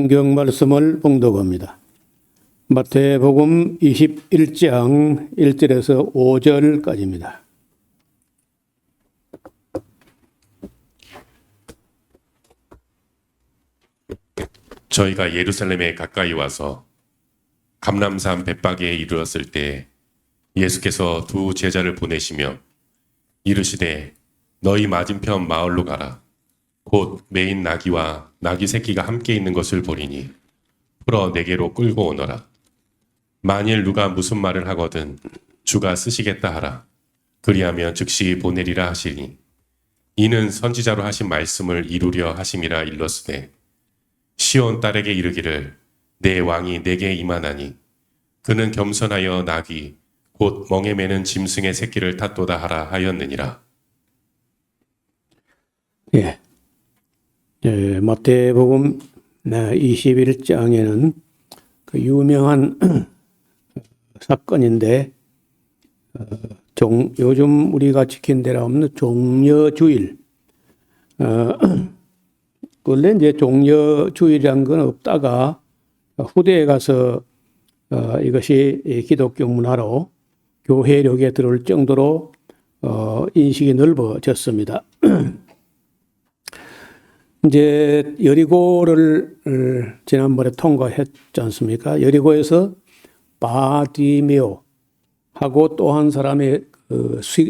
성경 말씀을 봉독합니다. 마태복음 21장 1절에서 5절까지입니다. 저희가 예루살렘에 가까이 와서 감람산 벳박에 이르렀을 때 예수께서 두 제자를 보내시며 이르시되 너희 맞은편 마을로 가라. 곧 매인 나귀와 나귀 새끼가 함께 있는 것을 보리니 풀어 내게로 끌고 오너라. 만일 누가 무슨 말을 하거든 주가 쓰시겠다 하라. 그리하면 즉시 보내리라 하시니 이는 선지자로 하신 말씀을 이루려 하심이라 일렀으되 시온 딸에게 이르기를 내 왕이 내게 임하나니 그는 겸손하여 나귀 곧 멍에 매는 짐승의 새끼를 탔도다 하라 하였느니라. 마태복음 21장에는 그 유명한 사건인데 요즘 우리가 지킨 데라 없는 종려주일. 원래 이제 종려주일이란 건 없다가 후대에 가서 이것이 기독교 문화로 교회력에 들어올 정도로 인식이 넓어졌습니다. 이제 여리고를 지난번에 통과했지 않습니까? 여리고에서 바디메오 하고 또 한 사람의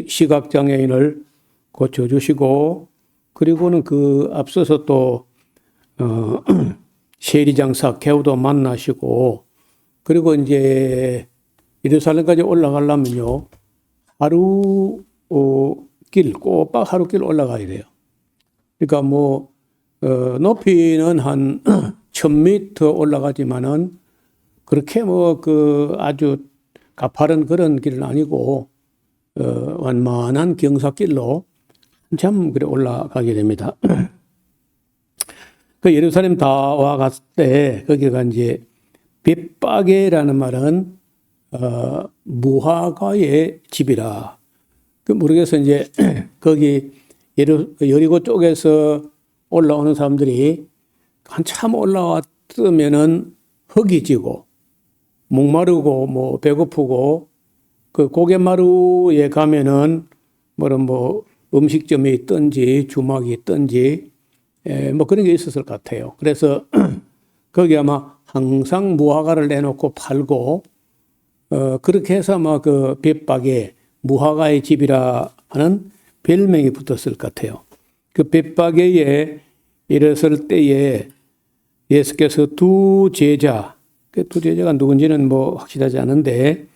시각장애인을 고쳐주시고 그리고는 그 앞서서 또 세리장사 개우도 만나시고 그리고 이제 예루살렘까지 올라가려면요 꼬박 하루길 올라가야 돼요. 그러니까 뭐 높이는 한 1000m 올라가지만은 그렇게 뭐 아주 가파른 그런 길은 아니고 완만한 경사길로 한참 그래 올라가게 됩니다. 그 예루살렘 다 와갔을 때 거기가 이제 벳박에라는 말은 무화과의 집이라. 모르겠어 이제 거기 여리고 쪽에서 올라오는 사람들이 한참 올라왔으면은 흙이 지고 목마르고 뭐 배고프고 그 고갯마루에 가면은 뭐 음식점이 있든지 주막이 있든지 뭐 그런 게 있었을 것 같아요. 그래서 거기 아마 항상 무화과를 내놓고 팔고 그렇게 해서 아마 그 벳박에 무화과의 집이라 하는 별명이 붙었을 것 같아요. 그 벳박에에 이랬을 때에 예수께서 두 제자, 그 두 제자가 누군지는 뭐 확실하지 않은데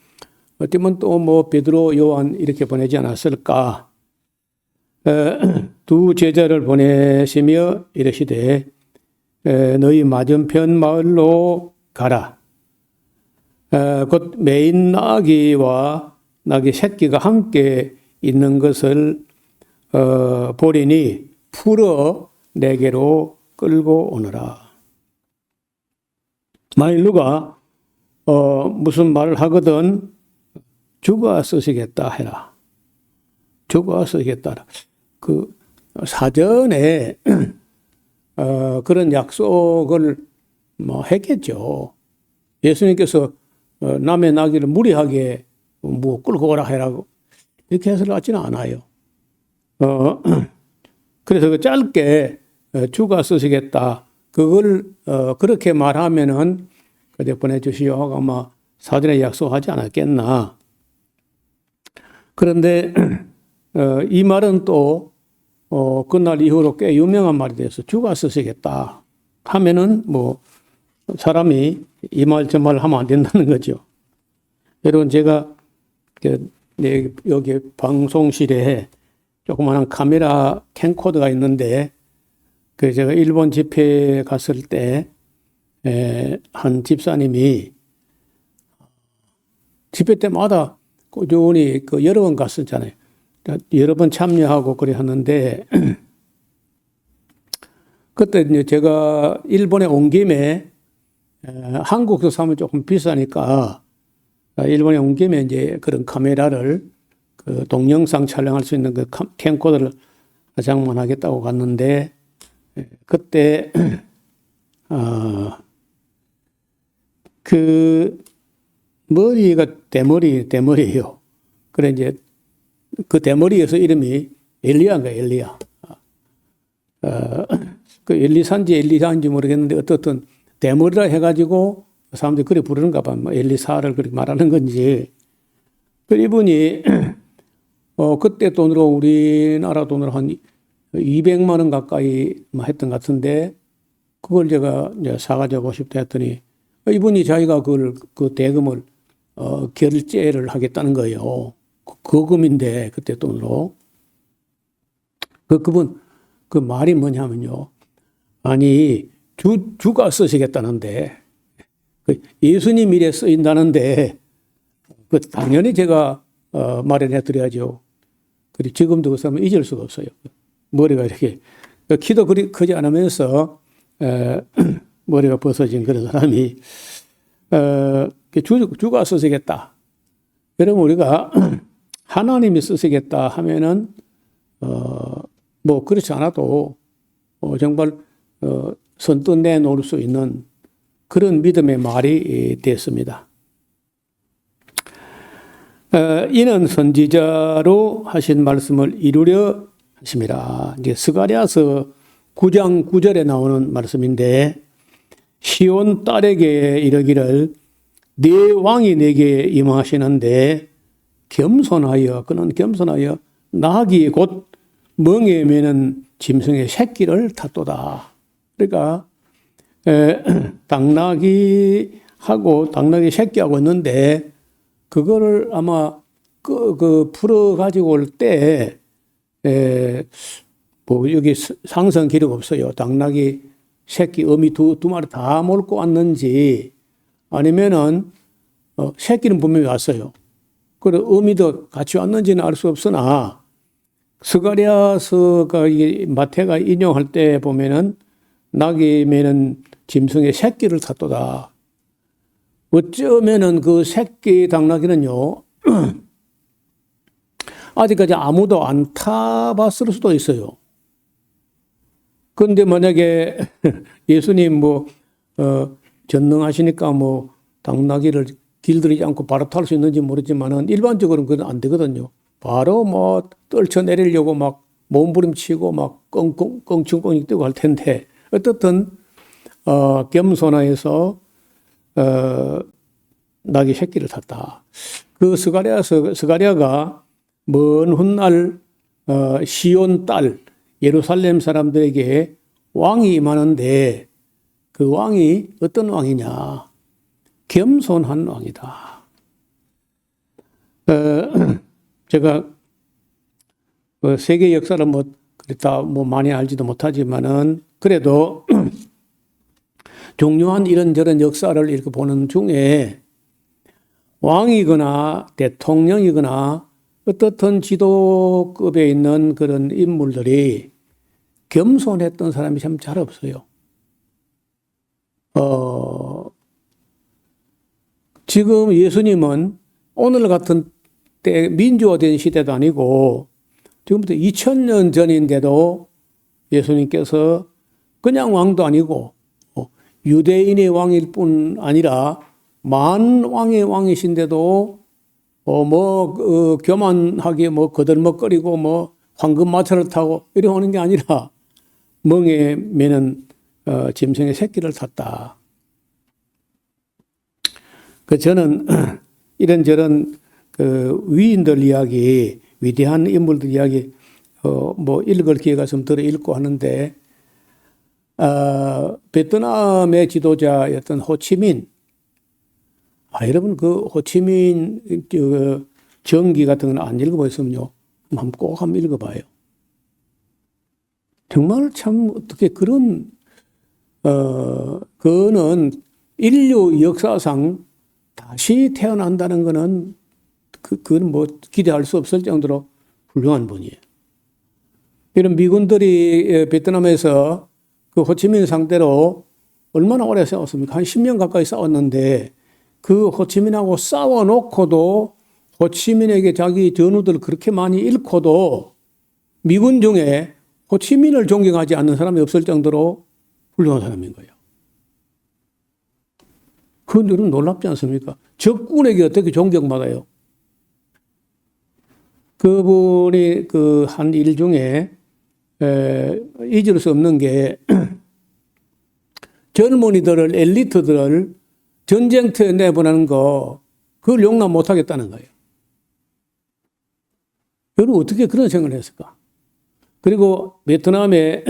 어쩌면 또 뭐 베드로, 요한 이렇게 보내지 않았을까? 두 제자를 보내시며 이르시되 너희 맞은편 마을로 가라. 곧 매인 나귀와 나귀 새끼가 함께 있는 것을 보리니 풀어 내게로 끌고 오너라. 만일 누가 무슨 말을 하거든 주가 쓰시겠다 해라. 주가 쓰시겠다. 그 사전에 그런 약속을 뭐 했겠죠. 예수님께서 남의 나귀를 무리하게 뭐 끌고 오라 해라고 이렇게 해서 같지는 않아요. 그래서 그 짧게 주가 쓰시겠다. 그걸 그렇게 말하면은 그대 보내주시오 하고 아마 사전에 약속하지 않았겠나. 그런데 이 말은 또 그날 이후로 꽤 유명한 말이 돼서 주가 쓰시겠다 하면은 뭐 사람이 이 말 저 말 하면 안 된다는 거죠. 여러분 제가 여기 방송실에 조그마한 카메라 캠코더가 있는데 그 제가 일본 집회에 갔을 때 한 집사님이 집회 때마다 꾸준히 그 여러 번 갔었잖아요. 여러 번 참여하고 그래 하는데 그때 이제 제가 일본에 온 김에 한국에서 사면 조금 비싸니까 일본에 온 김에 이제 그런 카메라를 그 동영상 촬영할 수 있는 그 캠코더를 장만하겠다고 갔는데 그때 그 머리가 대머리예요. 그래 이제 그 대머리에서 이름이 엘리야인가 엘리야. 그 엘리사인지 모르겠는데 어떻든 대머리라 해가지고 사람들이 그래 부르는가 봐. 뭐 엘리사를 그렇게 말하는 건지. 그 이분이 그때 돈으로 우리나라 돈으로 한 200만 원 가까이 했던 것 같은데 그걸 제가 이제 사가지고 싶다 했더니 이분이 자기가 그 대금을 결제를 하겠다는 거예요. 거금인데 그때 돈으로. 그분 그 말이 뭐냐면요. 아니 주가 쓰시겠다는데 예수님 일에 쓰인다는데 그 당연히 제가 마련해 드려야죠. 그리고 지금도 그 사람은 잊을 수가 없어요. 머리가 이렇게 키도 그리 크지 않으면서 머리가 벗어진 그런 사람이 주가 쓰시겠다. 여러분 우리가 하나님이 쓰시겠다 하면은 뭐 그렇지 않아도 정말 선뜻 내놓을 수 있는 그런 믿음의 말이 됐습니다. 이는 선지자로 하신 말씀을 이루려 하심이라. 이제 스가랴서 9장 9절에 나오는 말씀인데 시온 딸에게 이르기를 네 왕이 내게 임하시는데 그는 겸손하여 나귀 곧 멍에 매는 짐승의 새끼를 탔도다. 그러니까 당나귀 새끼하고 있는데 그거를 아마 그 풀어 가지고 올 때 뭐 여기 상성 기록 없어요. 당나귀 새끼 어미 두 마리 다 몰고 왔는지 아니면은 새끼는 분명히 왔어요. 그리고 어미도 같이 왔는지는 알 수 없으나 스가랴서가 마태가 인용할 때 보면은 나귀 매는 짐승의 새끼를 탔도다. 어쩌면은 그 새끼 당나귀는요, 아직까지 아무도 안 타봤을 수도 있어요. 그런데 만약에 예수님 전능하시니까 당나귀를 길들이지 않고 바로 탈 수 있는지 모르지만은 일반적으로는 그건 안 되거든요. 바로 떨쳐내리려고 몸부림치고 껑충껑충 뛰고 할 텐데 어떻든 겸손하여서 나귀 새끼를 탔다. 그 스가랴가 먼 훗날 시온 딸 예루살렘 사람들에게 왕이 임하는데 그 왕이 어떤 왕이냐? 겸손한 왕이다. 제가 세계 역사를 많이 알지도 못하지만은 그래도 종료한 이런저런 역사를 이렇게 보는 중에 왕이거나 대통령이거나 어떻든 지도급에 있는 그런 인물들이 겸손했던 사람이 참 잘 없어요. 지금 예수님은 오늘 같은 때 민주화된 시대도 아니고 지금부터 2000년 전인데도 예수님께서 그냥 왕도 아니고 유대인의 왕일 뿐 아니라 만왕의 왕이신데도 교만하게 거들먹거리고 황금마차를 타고 이래 오는 게 아니라 멍에 매는 짐승의 새끼를 탔다. 저는 이런저런 위인들 이야기, 위대한 인물들 이야기 읽을 기회가 좀 들어 읽고 하는데 베트남의 지도자였던 호치민, 여러분 그 호치민 정기 같은 건 안 읽어보셨으면요, 꼭 한번 읽어봐요. 정말 참 어떻게 그런 그거는 인류 역사상 다시 태어난다는 거는 그건 기대할 수 없을 정도로 훌륭한 분이에요. 이런 미군들이 베트남에서 그 호치민 상대로 얼마나 오래 싸웠습니까? 한 10년 가까이 싸웠는데 그 호치민하고 싸워놓고도 호치민에게 자기 전우들 그렇게 많이 잃고도 미군 중에 호치민을 존경하지 않는 사람이 없을 정도로 훌륭한 사람인 거예요. 그건 놀랍지 않습니까? 적군에게 어떻게 존경받아요? 그분이 그 한 일 중에 잊을 수 없는 게 젊은이들을, 엘리트들을 전쟁터에 내보내는 거, 그걸 용납 못 하겠다는 거예요. 여러분, 어떻게 그런 생각을 했을까? 그리고 베트남에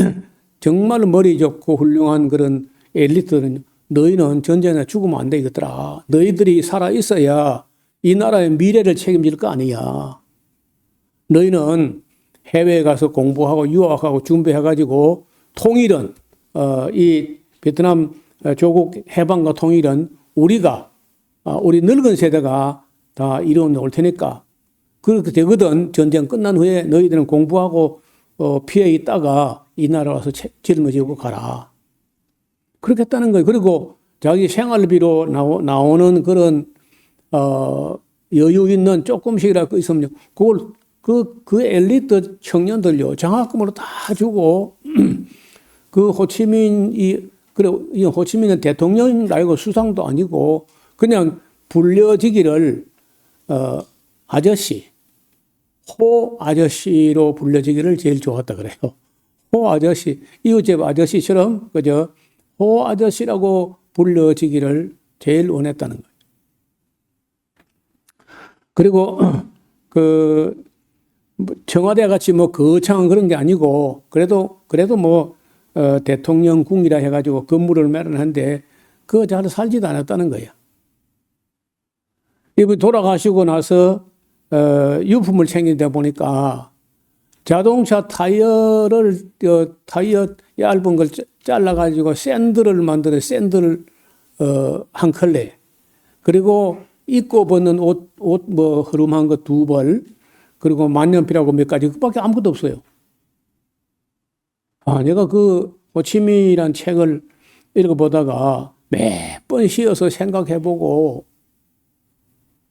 정말 머리 좋고 훌륭한 그런 엘리트들은 너희는 전쟁에 죽으면 안 되겠더라. 너희들이 살아 있어야 이 나라의 미래를 책임질 거 아니야. 너희는 해외에 가서 공부하고 유학하고 준비해가지고 통일은, 이 베트남 조국 해방과 통일은 우리가, 우리 늙은 세대가 다 이루어 놓을 테니까. 그렇게 되거든. 전쟁 끝난 후에 너희들은 공부하고 피해 있다가 이 나라 와서 짊어지고 가라. 그렇게 했다는 거예요. 그리고 자기 생활비로 나오는 그런, 여유 있는 조금씩이라도 있으면 그걸 그 엘리트 청년들요, 장학금으로 다 주고, 그 호치민이, 그래, 이 호치민은 대통령이 아니고 수상도 아니고, 그냥 불려지기를, 아저씨, 호 아저씨로 불려지기를 제일 좋았다 그래요. 호 아저씨, 이웃집 아저씨처럼, 그저, 호 아저씨라고 불려지기를 제일 원했다는 거예요. 그리고, 청와대 같이 뭐 거창한 그런 게 아니고, 그래도 뭐, 대통령궁이라 해가지고 건물을 마련하는데, 그거 잘 살지도 않았다는 거예요. 이분 돌아가시고 나서, 유품을 챙기다 보니까, 자동차 타이어를, 타이어 얇은 걸 잘라가지고 샌들을 만들어, 샌들, 한 컬레. 그리고 입고 벗는 옷 뭐 흐름한 거 2벌. 그리고 만년필하고 몇 가지, 그밖에 아무것도 없어요. 내가 그 호치민이란 책을 읽어보다가 몇 번 씌어서 생각해보고,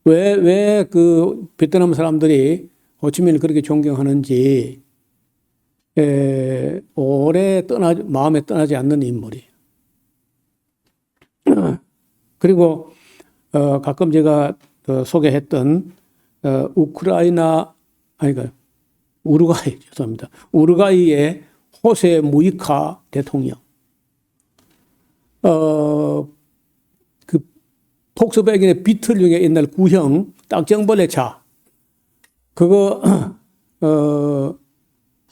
왜 그 베트남 사람들이 호치민을 그렇게 존경하는지, 오래 마음에 떠나지 않는 인물이에요. 그리고, 가끔 제가 소개했던, 우루과이, 죄송합니다. 우루과이의 호세 무이카 대통령. 그 폭스바겐의 비틀중에 옛날 구형 딱정벌레 차. 그거,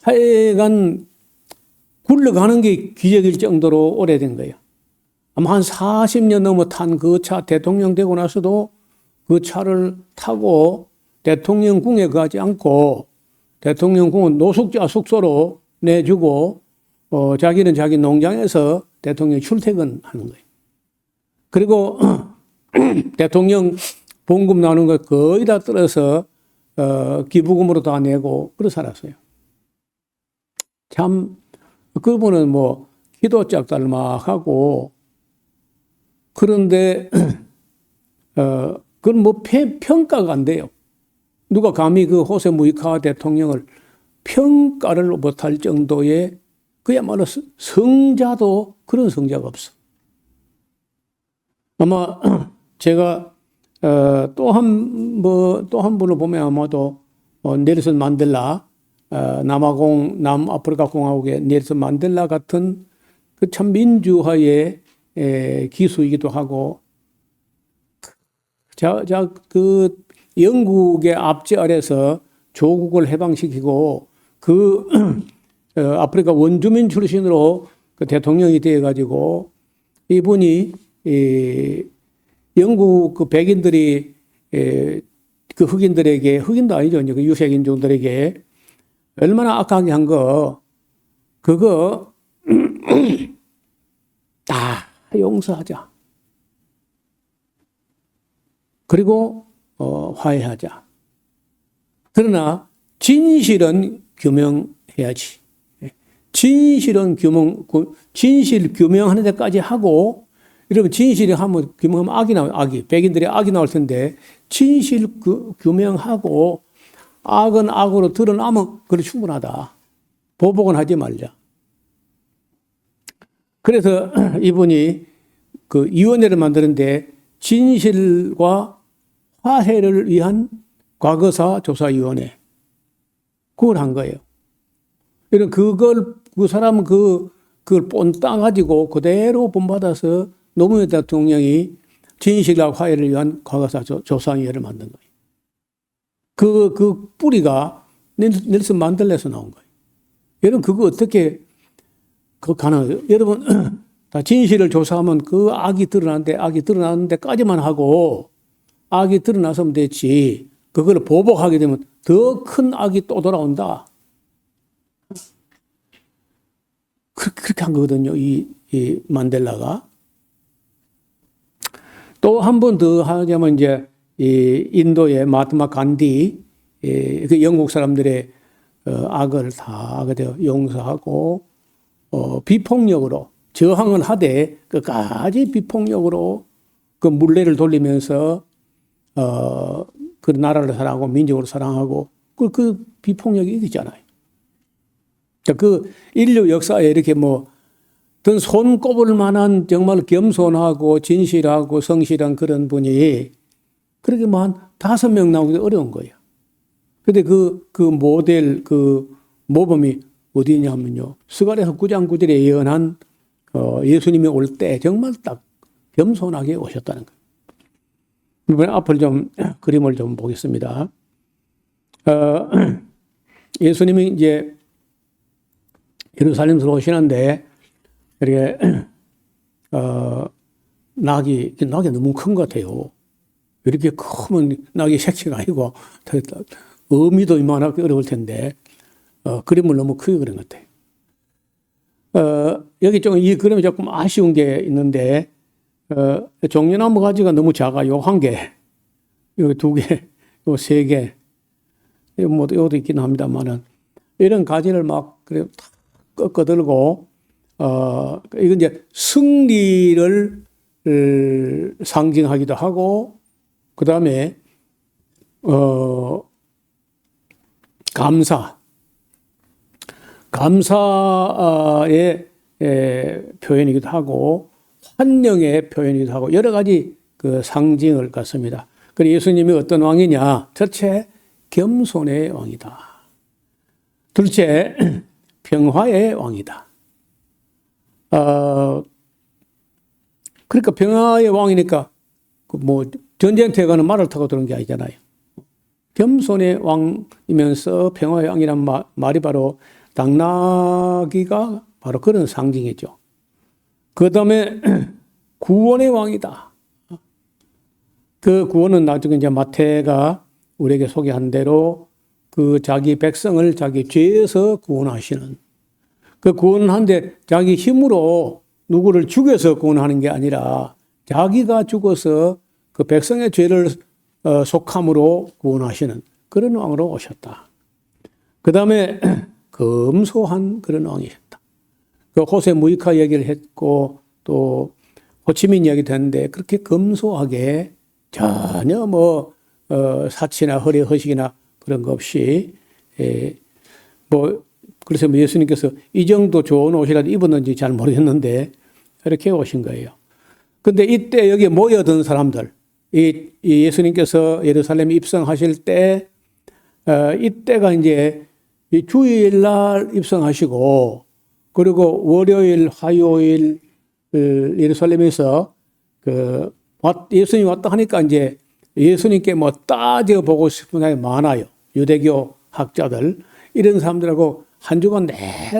하여간 굴러가는 게 기적일 정도로 오래된 거예요. 아마 한 40년 넘어 탄 그 차, 대통령 되고 나서도 그 차를 타고 대통령궁에 가지 않고 대통령궁은 노숙자 숙소로 내주고 자기는 자기 농장에서 대통령 출퇴근하는 거예요. 그리고 대통령 봉급 나오는 거 거의 다 떨어서 기부금으로 다 내고 그러 살았어요. 참 그분은 뭐 키도 짝달막하고 그런데 그건 뭐 평가가 안 돼요. 누가 감히 그 호세 무이카 대통령을 평가를 못할 정도의 그야말로 성자도 그런 성자가 없어. 아마 제가 또 한 분을 보면 아마도 넬슨 만델라, 남아프리카 공화국의 넬슨 만델라 같은 그 참 민주화의 기수이기도 하고, 그 영국의 압제 아래서 조국을 해방시키고 그 아프리카 원주민 출신으로 그 대통령이 되어가지고 이분이 영국 그 백인들이 그 흑인들에게, 흑인도 아니죠, 그 유색인종들에게 얼마나 악하게 한 거, 그거 다 용서하자. 그리고 화해하자. 그러나 진실은 규명해야지. 진실 규명하는 데까지 하고, 여러분 진실이 하면 규명하면 악이 나와요. 악이. 백인들이 악이 나올 텐데 진실 규명하고 악은 악으로 드러나면 그래 충분하다. 보복은 하지 말자. 그래서 이분이 그 위원회를 만드는데 진실과 화해를 위한 과거사 조사위원회. 그걸 한 거예요. 이런 그 사람은 그걸 본따 가지고 그대로 본받아서 노무현 대통령이 진실과 화해를 위한 과거사 조사위원회를 만든 거예요. 그 뿌리가 넬슨 만델라에서 나온 거예요. 여러분, 그거 어떻게 가능해요? 여러분, 다 진실을 조사하면 그 악이 드러나는 데까지만 하고 악이 드러나서면 됐지. 그걸 보복하게 되면 더 큰 악이 또 돌아온다. 그렇게 한 거거든요. 이 만델라가. 또 한 번 더 하자면 이제 이 인도의 마하트마 간디, 그 영국 사람들의 악을 다 용서하고 비폭력으로 저항을 하되 끝까지 비폭력으로 그 물레를 돌리면서 그 나라를 사랑하고 민족을 사랑하고 그 비폭력이 이기잖아요. 그 인류 역사에 이렇게 든 손 꼽을 만한 정말 겸손하고 진실하고 성실한 그런 분이 그렇게 한 5명 나오기 어려운 거예요. 근데 그 모델, 그 모범이 어디 있냐면요. 스가랴 흑구장구절에 예언한 예수님이 올 때 정말 딱 겸손하게 오셨다는 거예요. 이번에 앞을 좀 그림을 좀 보겠습니다. 예수님이 이제 예루살렘으로 오시는데 이렇게 낙이 너무 큰 것 같아요. 이렇게 크면 낙이 색치가 아니고 의미도 이만하게 어려울 텐데 그림을 너무 크게 그린 것 같아요. 여기 좀 이 그림이 조금 아쉬운 게 있는데 종려나무 가지가 너무 작아요. 1개, 여기 2개, 요 3개, 요것도 있긴 합니다만은 이런 가지를 막 그래 꺾어들고 이건 이제 승리를 상징하기도 하고 그 다음에 감사의 표현이기도 하고 환영의 표현이기도 하고 여러 가지 그 상징을 갖습니다. 그리고 예수님이 어떤 왕이냐? 첫째, 겸손의 왕이다. 둘째, 평화의 왕이다. 그러니까 평화의 왕이니까 전쟁터에 가는 말을 타고 들어온 게 아니잖아요. 겸손의 왕이면서 평화의 왕이란 말이 바로 당나귀가 바로 그런 상징이죠. 그 다음에 구원의 왕이다. 그 구원은 나중에 이제 마태가 우리에게 소개한 대로 그 자기 백성을 자기 죄에서 구원하시는 그 구원하는데 자기 힘으로 누구를 죽여서 구원하는 게 아니라 자기가 죽어서 그 백성의 죄를 속함으로 구원하시는 그런 왕으로 오셨다. 그 다음에 검소한 그런 왕이셨다. 그 호세 무이카 얘기를 했고 또 호치민 이야기도 했는데 그렇게 검소하게 전혀 사치나 허례 허식이나 그런 거 없이 그래서 예수님께서 이 정도 좋은 옷이라도 입었는지 잘 모르겠는데 이렇게 오신 거예요. 근데 이때 여기 모여든 사람들, 이 예수님께서 예루살렘에 입성하실 때 이때가 이제 이 주일날 입성하시고 그리고 월요일, 화요일 예루살렘에서 예수님 왔다 하니까 이제 예수님께 따져보고 싶은 사람이 많아요. 유대교 학자들 이런 사람들하고 한 주간 내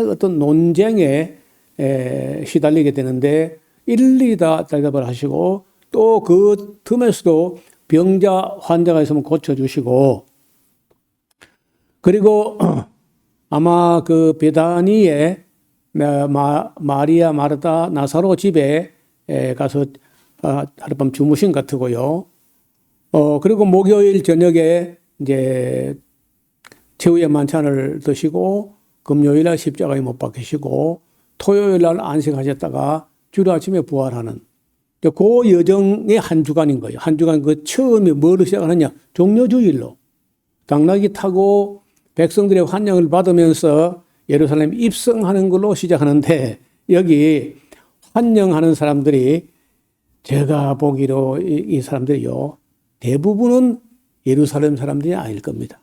어떤 논쟁에 시달리게 되는데 일일이 다 대답을 하시고 또 그 틈에서도 병자 환자가 있으면 고쳐주시고 그리고 아마 그 베다니에 마리아 마르다 나사로 집에 가서 하룻밤 주무신 것 같고요. 그리고 목요일 저녁에 이제 최후의 만찬을 드시고 금요일날 십자가에 못 박히시고 토요일날 안식하셨다가 주일 아침에 부활하는 그 여정의 한 주간인 거예요. 한 주간 그 처음에 뭐로 시작하느냐? 종려주일로 당나귀 타고 백성들의 환영을 받으면서 예루살렘 입성하는 걸로 시작하는데 여기 환영하는 사람들이 제가 보기로 이 사람들이요, 대부분은 예루살렘 사람들이 아닐 겁니다.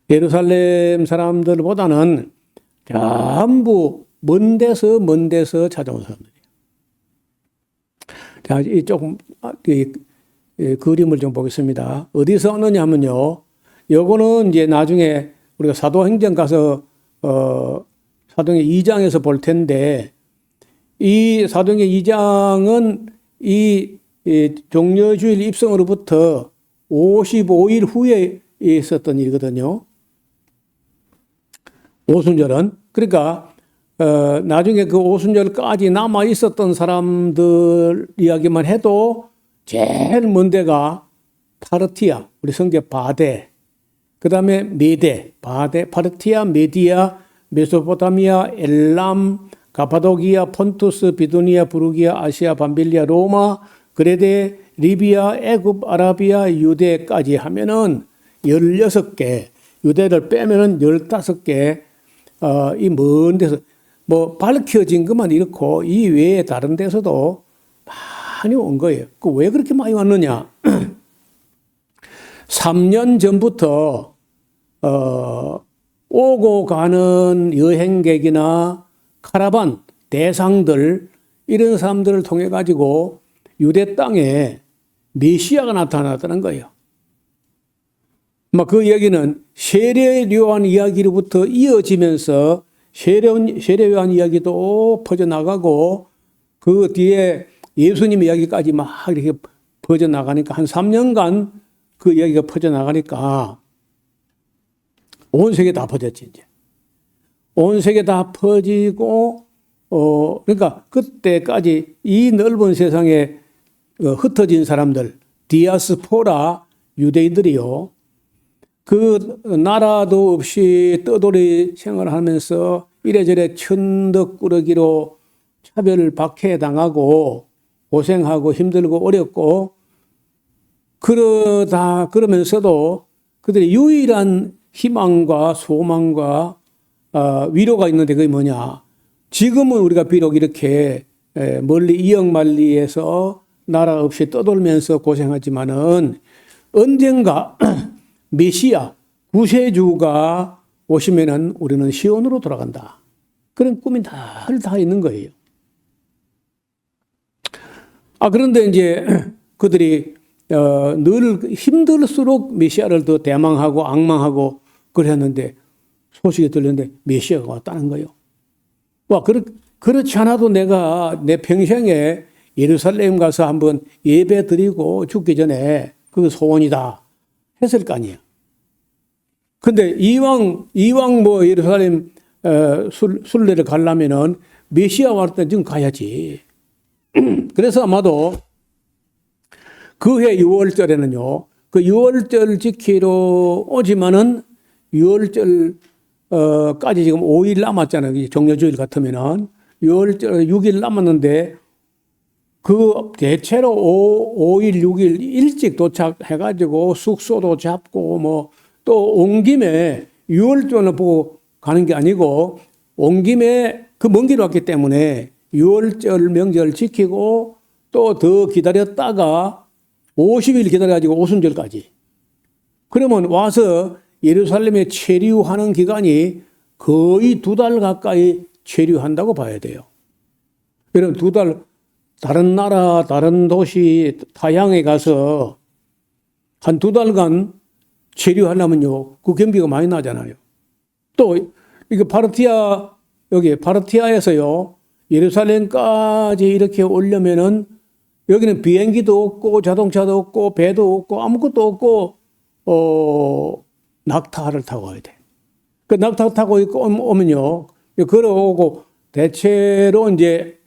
예루살렘 사람들보다는 전부 먼 데서 찾아온 사람들이에요. 자, 이 조금 그림을 좀 보겠습니다. 어디서 오느냐 하면요, 요거는 이제 나중에 우리가 사도행전 가서 사도행전 2장에서 볼 텐데, 이 사도행전 2장은 이 종려주일 입성으로부터 55일 후에 있었던 일이거든요. 오순절은. 그러니까 나중에 그 오순절까지 남아 있었던 사람들 이야기만 해도 제일 먼 데가 파르티아, 우리 성경 바데, 그 다음에 메데, 바데, 파르티아, 메디아, 메소포타미아, 엘람, 가파도기아, 폰투스, 비두니아, 부르기아, 아시아, 밤빌리아, 로마, 그레데, 리비아, 애굽, 아라비아, 유대까지 하면은 16개, 유대를 빼면은 15개, 이 먼 데서, 뭐, 밝혀진 것만 이렇고, 이 외에 다른 데서도 많이 온 거예요. 그 왜 그렇게 많이 왔느냐? 3년 전부터, 오고 가는 여행객이나 카라반, 대상들, 이런 사람들을 통해 가지고 유대 땅에 메시아가 나타났다는 거예요. 그 얘기는 세례 요한 이야기로부터 이어지면서 세례 요한 이야기도 퍼져나가고 그 뒤에 예수님 이야기까지 막 이렇게 퍼져나가니까 한 3년간 그 이야기가 퍼져나가니까 온 세계 다 퍼졌지, 이제. 온 세계 다 퍼지고, 그러니까 그때까지 이 넓은 세상에 흩어진 사람들, 디아스포라 유대인들이요, 그 나라도 없이 떠돌이 생활하면서 이래저래 천덕꾸러기로 차별 박해당하고 고생하고 힘들고 어렵고 그러면서도 그들의 유일한 희망과 소망과 위로가 있는데 그게 뭐냐? 지금은 우리가 비록 이렇게 멀리 이역만리에서 나라 없이 떠돌면서 고생하지만은 언젠가 메시아 구세주가 오시면은 우리는 시온으로 돌아간다. 그런 꿈이 다 있는 거예요. 그런데 이제 그들이 늘 힘들수록 메시아를 더 대망하고 악망하고 그랬는데 소식이 들렸는데 메시아가 왔다는 거예요. 그렇지 않아도 내가 내 평생에 예루살렘 가서 한번 예배 드리고 죽기 전에 그거 소원이다 했을 거 아니에요. 근데 이왕 뭐 예루살렘 순례를 가려면은 메시아 왔을 때 지금 가야지. 그래서 아마도 그해 6월절에는요, 그 6월절 지키러 오지만은 6월절까지 지금 5일 남았잖아요. 정려주일 같으면은 6월절 6일 남았는데 그 대체로 5일, 6일 일찍 도착해가지고 숙소도 잡고 뭐 또 온 김에 6월절을 보고 가는 게 아니고 온 김에 그 먼 길 왔기 때문에 6월절 명절 지키고 또 더 기다렸다가 50일 기다려가지고 오순절까지. 그러면 와서 예루살렘에 체류하는 기간이 거의 2달 가까이 체류한다고 봐야 돼요. 여러분 2달 다른 나라, 다른 도시, 타향에 가서 한 2달간 체류하려면요, 그 경비가 많이 나잖아요. 또, 이거 파르티아에서요, 예루살렘까지 이렇게 오려면은 여기는 비행기도 없고, 자동차도 없고, 배도 없고, 아무것도 없고, 낙타를 타고 와야 돼. 그 낙타 타고 오면요, 걸어오고, 대체로 이제,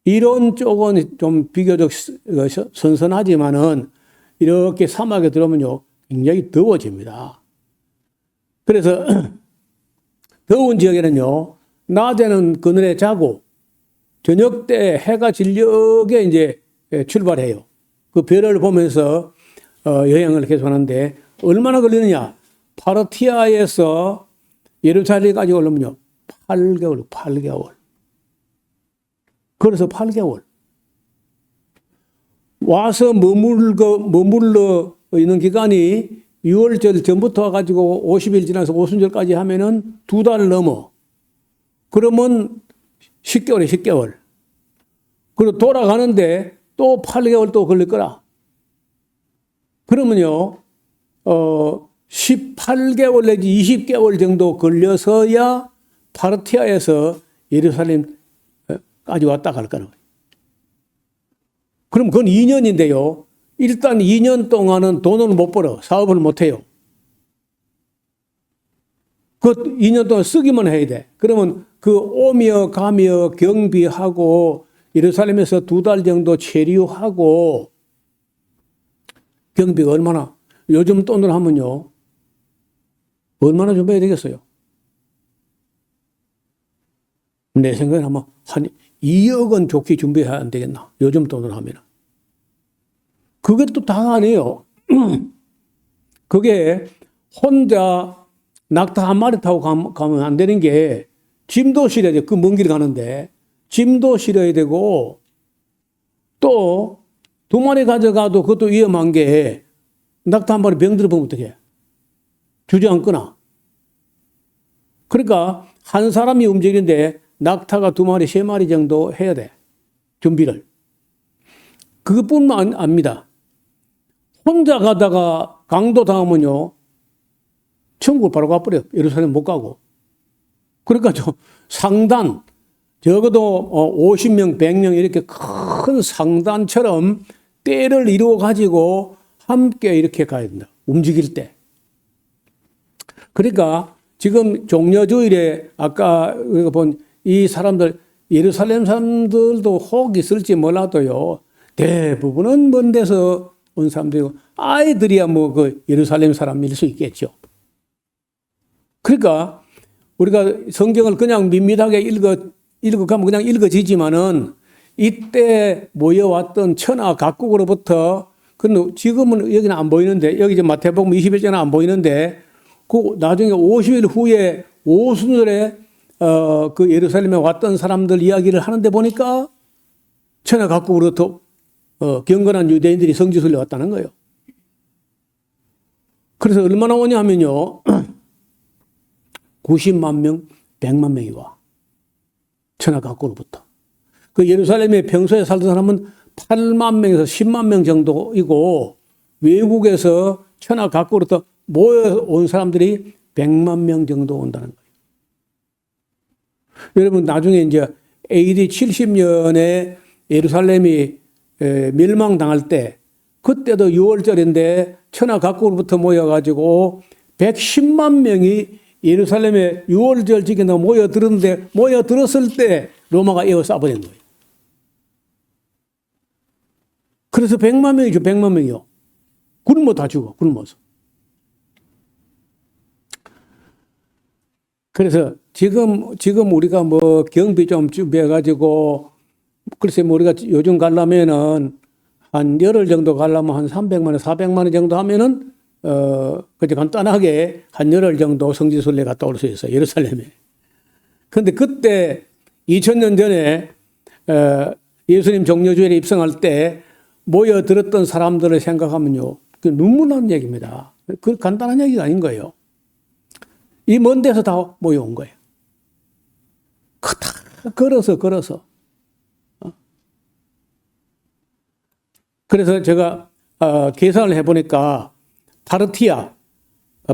이런 쪽은 좀 비교적 선선하지만은 이렇게 사막에 들어오면요 굉장히 더워집니다. 그래서 더운 지역에는요 낮에는 그늘에 자고 저녁 때 해가 진녘에 이제 출발해요. 그 별을 보면서 여행을 계속하는데 얼마나 걸리느냐? 파르티아에서 예루살렘까지 오려면요 8개월. 그래서 8개월. 와서 머물러 있는 기간이 6월절 전부터 와가지고 50일 지나서 오순절까지 하면은 2달 넘어. 그러면 10개월에 10개월. 그리고 돌아가는데 또 8개월 또 걸릴 거라. 그러면요, 18개월 내지 20개월 정도 걸려서야 파르티아에서 예루살렘까지 왔다 갈 거라고요. 그럼 그건 2년인데요. 일단 2년 동안은 돈을 못 벌어. 사업을 못 해요. 그 2년 동안 쓰기만 해야 돼. 그러면 그 오며 가며 경비하고 예루살렘에서 2달 정도 체류하고 경비가 얼마나, 요즘 돈으로 하면요. 얼마나 준비해야 되겠어요? 내 생각에 아마 한 2억 원 좋게 준비해야 안 되겠나? 요즘 돈으로 하면. 그것도 다 아니에요. 그게 혼자 낙타 한 마리 타고 가면 안 되는 게 짐도 실어야 돼. 그 먼 길 가는데 짐도 실어야 되고 또 2마리 가져가도 그것도 위험한 게 낙타 한 마리 병들어 보면 어떡해? 주저앉거나. 그러니까 한 사람이 움직이는데 낙타가 2마리, 3마리 정도 해야 돼. 준비를. 그것뿐만 아닙니다. 혼자 가다가 강도 당하면요. 천국을 바로 가버려. 예루살렘 못 가고. 그러니까 상단, 적어도 50명, 100명 이렇게 큰 상단처럼 때를 이루어 가지고 함께 이렇게 가야 된다. 움직일 때. 그러니까 지금 종려주일에 아까 우리가 본 이 사람들, 예루살렘 사람들도 혹 있을지 몰라도요. 대부분은 먼 데서 온 사람들이고 아이들이야 뭐 그 예루살렘 사람일 수 있겠죠. 그러니까 우리가 성경을 그냥 밋밋하게 읽어가면 그냥 읽어지지만은 이때 모여왔던 천하 각국으로부터 지금은 여기는 안 보이는데 여기 이제 마태복음 20일째는 안 보이는데 그 나중에 50일 후에 오순절에 그 예루살렘에 왔던 사람들 이야기를 하는데 보니까 천하 각국으로부터 경건한 유대인들이 성지순례 왔다는 거예요. 그래서 얼마나 오냐 하면요. 90만 명, 100만 명이 와. 천하 각국으로부터. 그 예루살렘에 평소에 살던 사람은 8만 명에서 10만 명 정도이고 외국에서 천하 각국으로부터 모여온 사람들이 100만 명 정도 온다는 거예요. 여러분 나중에 이제 AD 70년에 예루살렘이 멸망당할 때 그때도 6월절인데 천하 각국으로부터 모여가지고 110만 명이 예루살렘에 6월절 지게 모여들었을 때 로마가 에워싸버린 거예요. 그래서 100만 명이죠. 100만 명이요. 굶어 다 죽어. 굶어서. 그래서 지금 우리가 뭐 경비 좀 준비해가지고 글쎄 뭐 우리가 요즘 가려면은 한 열흘 정도 가려면 한 300만 원, 400만 원 정도 하면은 그저 간단하게 한 열흘 정도 성지순례 갔다 올 수 있어요. 예루살렘에. 그런데 그때 2000년 전에 예수님 종려주일에 입성할 때 모여들었던 사람들을 생각하면요. 그 눈물 나는 얘기입니다. 그 간단한 얘기가 아닌 거예요. 이 먼 데서 다 모여온 거예요. 다 걸어서. 그래서 제가 계산을 해보니까 파르티아,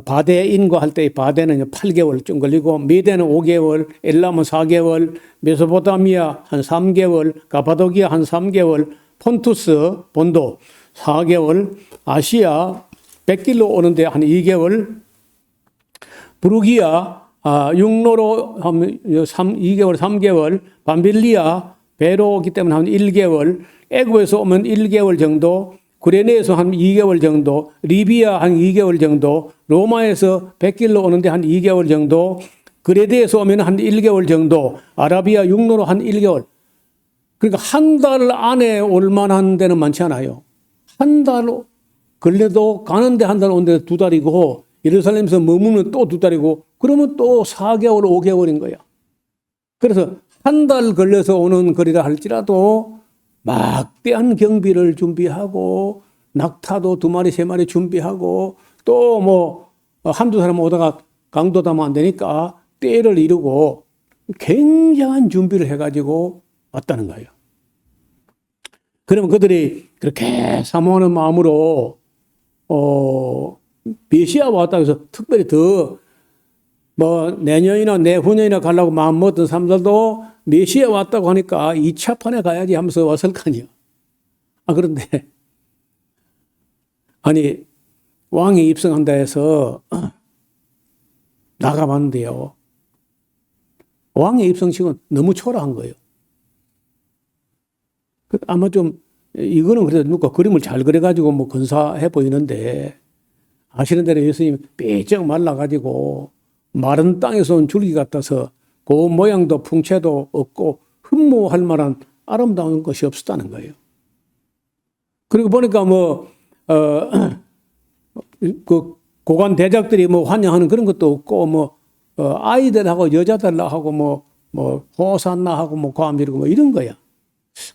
바데인과 할 때 바데는 8개월쯤 걸리고 메데는 5개월, 엘람은 4개월, 메소포타미아 한 3개월, 가파도기아 한 3개월, 폰투스, 본도 4개월, 아시아 100길로 오는데 한 2개월, 부르기아 육로로 한 2개월, 3개월, 밤빌리아 배로 오기 때문에 한 1개월, 애굽에서 오면 1개월 정도, 구레네에서 한 2개월 정도, 리비아 한 2개월 정도, 로마에서 100길로 오는데 한 2개월 정도, 그레데에서 오면 한 1개월 정도, 아라비아 육로로 한 1개월. 그러니까 한 달 안에 올 만한 데는 많지 않아요. 한 달 걸려도 가는데 한 달 오는데 2달이고, 예루살렘에서 머무는 또 2달이고, 그러면 또 4개월, 5개월인 거야. 그래서 한 달 걸려서 오는 거리라 할지라도 막대한 경비를 준비하고 낙타도 2마리, 3마리 준비하고 또 뭐 한두 사람 오다가 강도다면 안 되니까 때를 이루고 굉장한 준비를 해가지고 왔다는 거예요. 그러면 그들이 그렇게 사모하는 마음으로 메시아가 왔다고 해서 특별히 더 뭐 내년이나 내후년이나 가려고 마음 먹었던 사람들도 메시아 왔다고 하니까 2차 판에 가야지 하면서 왔을 거 아니에요. 그런데 아니 왕이 입성한다 해서 나가봤는데요. 왕의 입성식은 너무 초라한 거예요. 아마 좀 이거는 그래도 누가 그림을 잘 그려가지고 뭐 근사해 보이는데 아시는 대로 예수님 삐쩍 말라가지고 마른 땅에서 온 줄기 같아서 그 모양도 풍채도 없고 흠모할 만한 아름다운 것이 없었다는 거예요. 그리고 보니까 그 고관 대작들이 뭐 환영하는 그런 것도 없고 아이들하고 여자들하고 뭐 호산나하고 뭐 과미르고 뭐 이런 거야.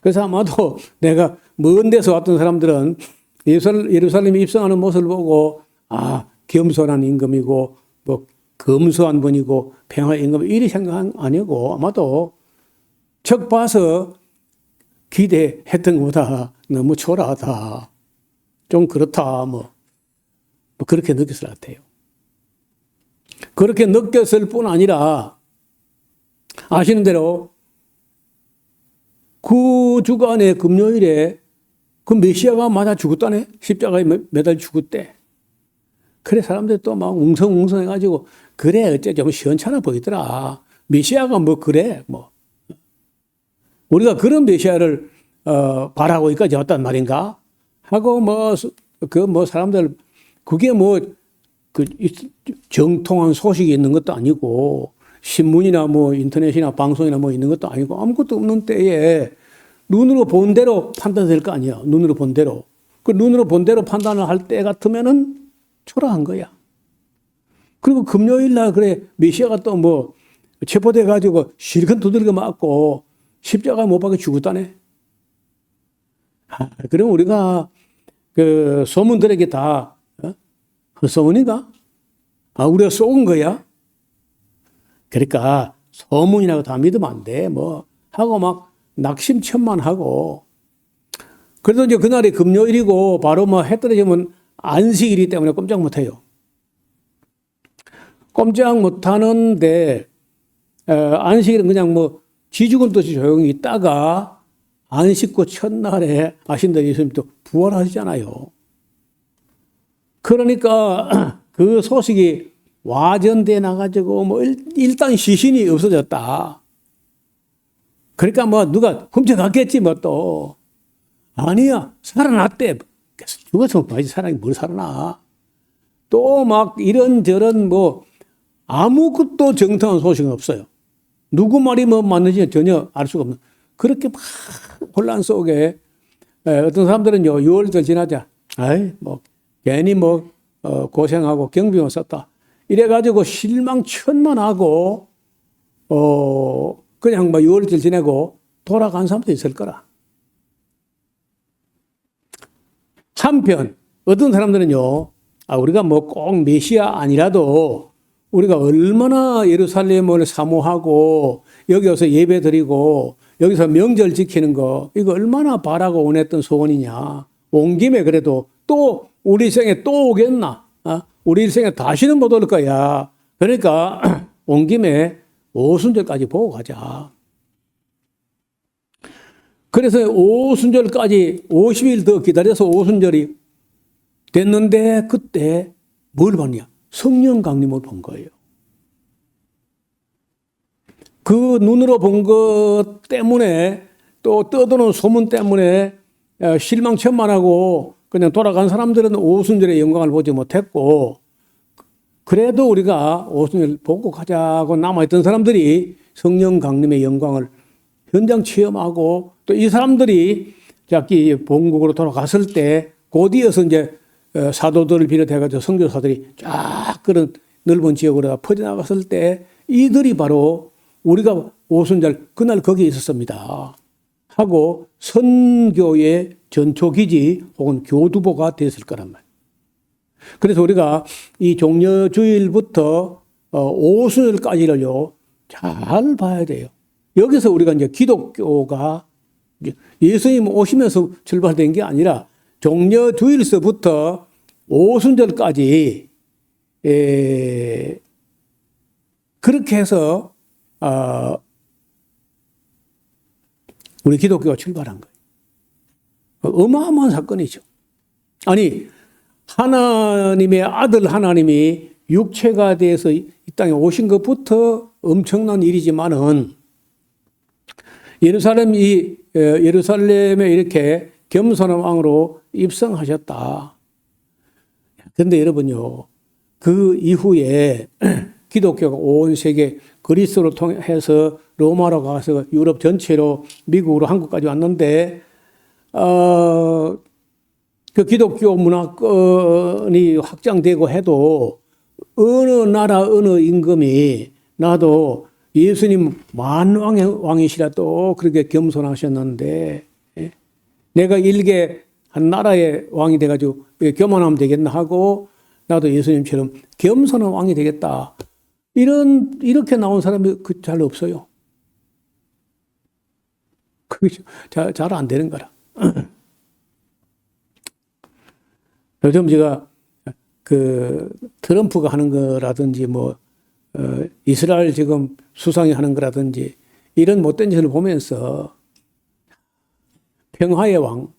그래서 아마도 내가 먼 데서 왔던 사람들은 예루살렘에 입성하는 모습을 보고 겸손한 임금이고 뭐 검소한 분이고 평화의 임금 이리 생각한 아니고 아마도 적 봐서 기대했던 것보다 너무 초라하다. 좀 그렇다. 뭐 그렇게 느꼈을 것 같아요. 그렇게 느꼈을 뿐 아니라 아시는 대로 그 주간의 금요일에 그 메시아가 맞아 죽었다네. 십자가에 매달 죽었대. 그래 사람들이 또 막 웅성웅성 해가지고 그래 어째 좀 시원찮아 보이더라. 메시아가 뭐 그래 뭐 우리가 그런 메시아를 바라고 여기까지 왔단 말인가 하고 사람들 그게 그 정통한 소식이 있는 것도 아니고 신문이나 뭐 인터넷이나 방송이나 뭐 있는 것도 아니고 아무것도 없는 때에 눈으로 본 대로 판단될 거 아니야. 눈으로 본 대로. 그 눈으로 본 대로 판단을 할 때 같으면은 초라한 거야. 그리고 금요일 날 그래 메시아가 또 뭐 체포돼 가지고 실컷 두들겨 맞고 십자가 못 박혀 죽었다네. 그럼 우리가 그 소문들에게 다 헛소문인가? 우리가 쏘은 거야? 그러니까 소문이라고 다 믿으면 안 돼. 뭐 하고 막 낙심천만하고 그래도 이제 그날이 금요일이고 바로 뭐 해 떨어지면 안식일이기 때문에 꼼짝 못해요. 꼼짝 못하는데 안식일은 그냥 뭐 쥐죽은 듯이 조용히 있다가 안식구 첫날에 아신대로 예수님 또 부활하시잖아요. 그러니까 그 소식이 와전돼 나가지고 뭐 일단 시신이 없어졌다. 그러니까 뭐 누가 훔쳐갔겠지 뭐 또. 아니야 살아났대. 죽었으면 봐야지 사람이 뭘 살아나. 또 막 이런저런 뭐 아무것도 정통한 소식은 없어요. 누구 말이 뭐 맞는지 전혀 알 수가 없는. 그렇게 막 혼란 속에 어떤 사람들은요 6월절 지나자 뭐 괜히 뭐 고생하고 경비만 썼다. 이래가지고 실망천만하고 그냥 뭐 6월절 지내고 돌아간 사람도 있을 거라. 한편 어떤 사람들은요 우리가 뭐 꼭 메시아 아니라도 우리가 얼마나 예루살렘을 사모하고 여기 와서 예배 드리고 여기서 명절 지키는 거 이거 얼마나 바라고 원했던 소원이냐. 온 김에 그래도 또 우리 생에 또 오겠나. 우리 일생에 다시는 못 올 거야. 그러니까 온 김에 오순절까지 보고 가자. 그래서 오순절까지 50일 더 기다려서 오순절이 됐는데 그때 뭘 봤냐? 성령 강림을 본 거예요. 그 눈으로 본 것 때문에 또 떠도는 소문 때문에 실망천만하고 그냥 돌아간 사람들은 오순절의 영광을 보지 못했고 그래도 우리가 오순절 보고 가자고 남아있던 사람들이 성령 강림의 영광을 현장 체험하고 또 이 사람들이 자기 본국으로 돌아갔을 때 곧이어서 이제 사도들을 비롯해가지고 선교사들이 쫙 그런 넓은 지역으로 퍼져나갔을 때 이들이 바로 우리가 오순절 그날 거기에 있었습니다. 하고 선교의 전초기지 혹은 교두보가 됐을 거란 말이에요. 그래서 우리가 이 종려주일부터 오순절까지를요, 잘 봐야 돼요. 여기서 우리가 이제 기독교가 예수님 오시면서 출발된 게 아니라 종려주일서부터 오순절까지 그렇게 해서 우리 기독교가 출발한 거예요. 어마어마한 사건이죠. 아니, 하나님의 아들 하나님이 육체가 돼서 이 땅에 오신 것부터 엄청난 일이지만은 예루살렘에 이렇게 겸손한 왕으로 입성하셨다. 그런데 여러분요, 그 이후에 기독교가 온 세계 그리스를 통해서 로마로 가서 유럽 전체로 미국으로 한국까지 왔는데 그 기독교 문화권이 확장되고 해도 어느 나라 어느 임금이 나도 예수님 만왕의 왕이시라 또 그렇게 겸손하셨는데 내가 일개 한 나라의 왕이 돼가지고 교만하면 되겠나 하고 나도 예수님처럼 겸손한 왕이 되겠다. 이렇게 나온 사람이 잘 없어요. 그게 잘 안 되는 거라. 요즘 제가 그 트럼프가 하는 거라든지 이스라엘 지금 수상이 하는 거라든지 이런 못된 짓을 보면서 평화의 왕,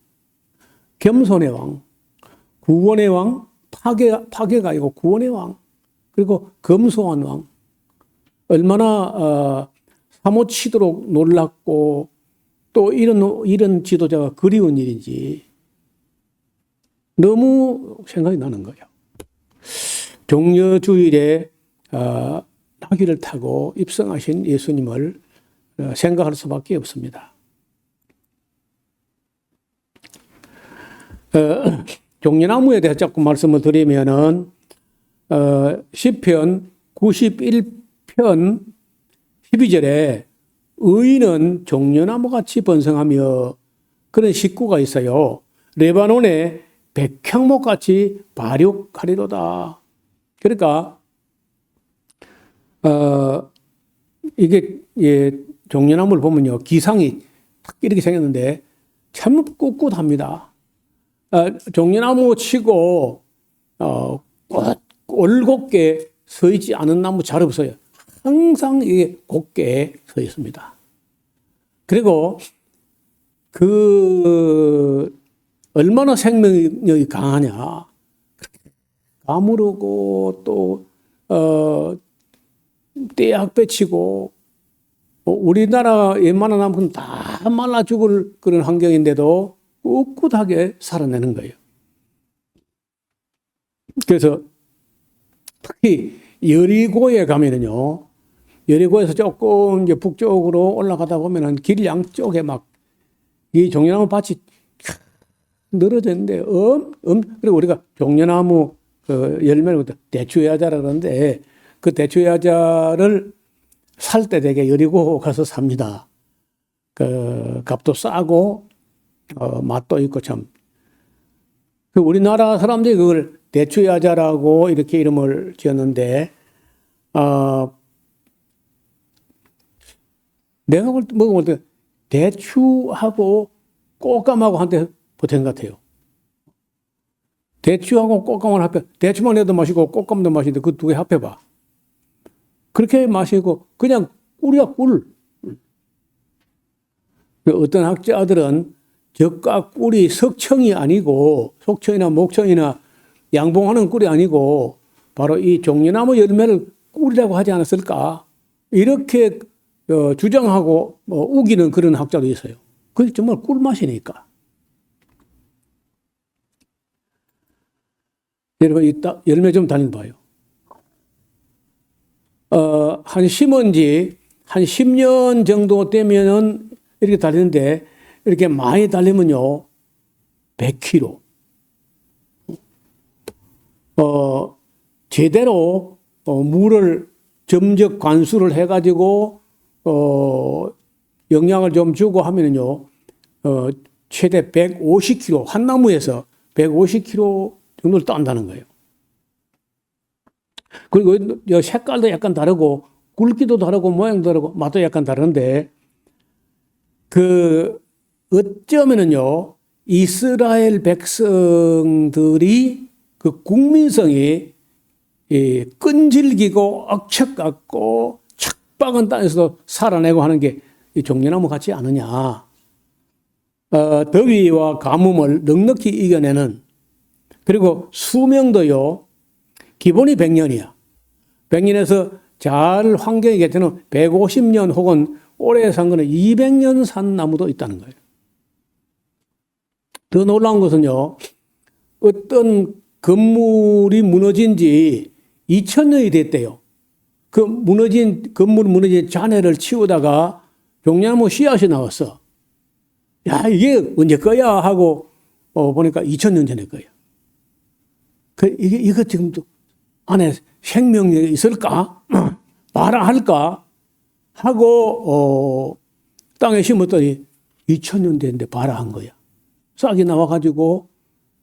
겸손의 왕, 구원의 왕, 파괴가 아니고 구원의 왕, 그리고 검소한 왕, 얼마나 사모치도록 놀랍고 또 이런 지도자가 그리운 일인지 너무 생각이 나는 거예요. 종려주일에 나귀를 타고 입성하신 예수님을 생각할 수밖에 없습니다. 종려나무에 대해서 자꾸 말씀을 드리면은 시편 91편 12절에 의인은 종려나무 같이 번성하며 그런 식구가 있어요. 레바논에 백향목 같이 발육하리로다. 그러니까 이게 종려나무를 보면요, 기상이 탁 이렇게 생겼는데 참 꿋꿋합니다. 종려나무 치고 올곧게 서 있지 않은 나무 잘 없어요. 항상 이게 곧게 서 있습니다. 그리고 얼마나 생명력이 강하냐. 가무르고 또 떼약 빼치고 우리나라 웬만한 나무는 다 말라 죽을 그런 환경인데도 꿋꿋하게 살아내는 거예요. 그래서 특히 여리고에 가면은요, 여리고에서 조금 이제 북쪽으로 올라가다 보면은 길 양쪽에 막 이 종려나무 밭이 늘어져 있는데 그리고 우리가 종려나무 열매를 대추야자라 그러는데 그 대추야자를 살 때 되게 여리고 가서 삽니다. 그 값도 싸고 맛도 있고 참. 그 우리나라 사람들이 그걸 대추야자라고 이렇게 이름을 지었는데 내가 먹어볼 때 대추하고 꽃감하고 한테 붙은 것 같아요. 대추하고 꽃감을 합해, 대추만 해도 맛이고 꽃감도 맛인데 그 두 개 합해봐. 그렇게 마시고 그냥 꿀이야 꿀. 어떤 학자들은 젓과 꿀이 석청이 아니고 속청이나 목청이나 양봉하는 꿀이 아니고 바로 이 종려나무 열매를 꿀이라고 하지 않았을까 이렇게 주장하고 우기는 그런 학자도 있어요. 그게 정말 꿀맛이니까. 여러분 이따 열매 좀 다녀봐요. 한 심은 지 한 10년 정도 되면은 이렇게 달리는데 이렇게 많이 달리면요 100kg. 제대로 물을 점적 관수를 해가지고 영양을 좀 주고 하면은요 최대 150kg, 한 나무에서 150kg 정도를 딴다는 거예요. 그리고 색깔도 약간 다르고 굵기도 다르고 모양도 다르고 맛도 약간 다른데 어쩌면은요 이스라엘 백성들이 그 국민성이 끈질기고 억척 같고 척박한 땅에서도 살아내고 하는 게 이 종려나무 같지 않느냐. 더위와 가뭄을 넉넉히 이겨내는, 그리고 수명도요 기본이 100년이야. 100년에서 잘 환경이 괜찮은 150년 혹은 오래 산 거는 200년 산 나무도 있다는 거예요. 더 놀라운 것은요, 어떤 건물이 무너진 지 2000년이 됐대요. 그 건물 무너진 잔해를 치우다가 종려나무 씨앗이 나왔어. 야, 이게 언제 거야? 하고 보니까 2000년 전에 거야. 이거 지금 안에 생명력이 있을까? 발화할까? 하고 땅에 심었더니 2000년 됐는데 발화한 거야. 싹이 나와가지고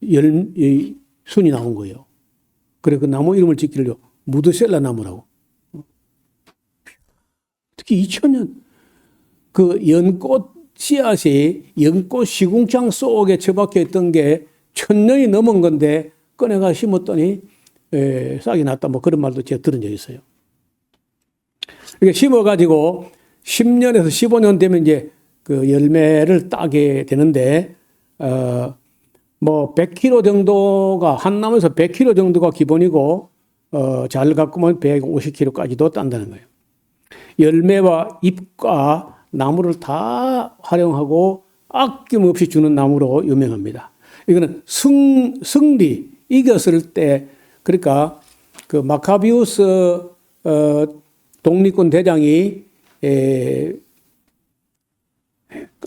순이 나온 거예요. 그래 그 나무 이름을 짓기로 무드셀라 나무라고. 특히 2000년 그 연꽃 씨앗이 연꽃 시궁창 속에 처박혀 있던 게 1000년이 넘은 건데 꺼내가 심었더니 싹이 났다, 뭐 그런 말도 제가 들은 적이 있어요. 이렇게 심어가지고 10년에서 15년 되면 이제 그 열매를 따게 되는데, 뭐 100kg 정도가, 한 나무에서 100kg 정도가 기본이고, 잘 가꾸면 150kg까지도 딴다는 거예요. 열매와 잎과 나무를 다 활용하고 아낌없이 주는 나무로 유명합니다. 이거는 승리, 이겼을 때, 그러니까 그 마카비우스 독립군 대장이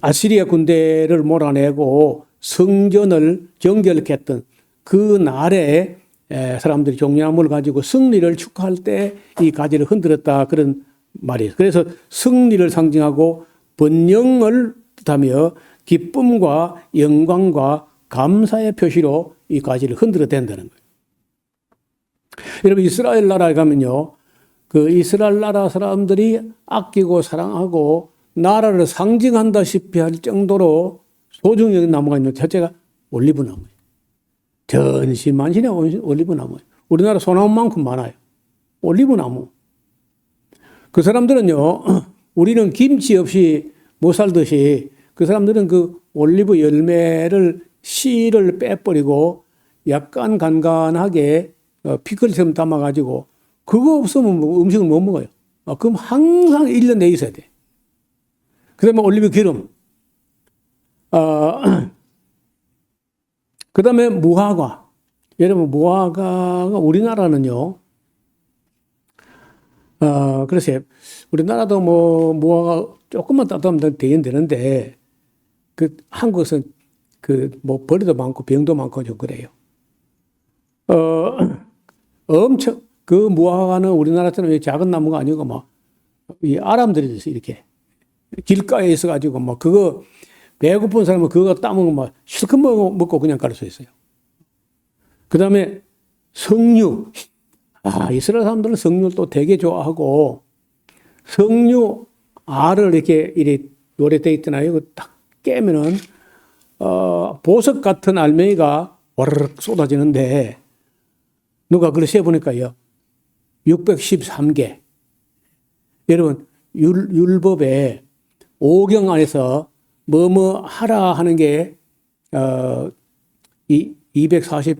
아시리아 군대를 몰아내고 성전을 정결했던 그 날에 사람들이 종려나무를 가지고 승리를 축하할 때 이 가지를 흔들었다, 그런 말이에요. 그래서 승리를 상징하고 번영을 뜻하며 기쁨과 영광과 감사의 표시로 이 가지를 흔들어 댄다는 거예요. 여러분, 이스라엘 나라에 가면요, 그 이스라엘 나라 사람들이 아끼고 사랑하고 나라를 상징한다시피 할 정도로 소중히 여긴 나무가 있는, 첫째가 올리브 나무예요. 전시만신의 올리브 나무예요. 우리나라 소나무만큼 많아요. 올리브 나무. 그 사람들은요, 우리는 김치 없이 못 살듯이 그 사람들은 그 올리브 열매를 씨를 빼버리고 약간 간간하게 피클처럼 담아가지고 그거 없으면 뭐 음식을 못 먹어요. 그럼 항상 1년 내에 있어야 돼. 그 다음에 올리브 기름. 그 다음에 무화과. 여러분, 무화과가 우리나라는요, 글쎄, 우리나라도 뭐, 무화과 조금만 따뜻하면 되는데, 한국은 뭐, 벌이도 많고 병도 많고 좀 그래요. 엄청, 그 무화과는 우리나라처럼 작은 나무가 아니고 막, 이 아람들이 있어, 이렇게. 길가에 있어가지고 막, 그거, 배고픈 사람은 그거 따먹으면 막, 실컷 먹고 그냥 갈 수 있어요. 그 다음에 석류. 이스라엘 사람들은 석류를 또 되게 좋아하고, 석류 알을 이렇게 요래돼 있잖아요. 이거 딱 깨면은, 보석 같은 알맹이가 와르르 쏟아지는데, 누가 그걸 세보니까요, 613개. 여러분, 율법에 5경 안에서 뭐뭐 하라 하는 게, 248개?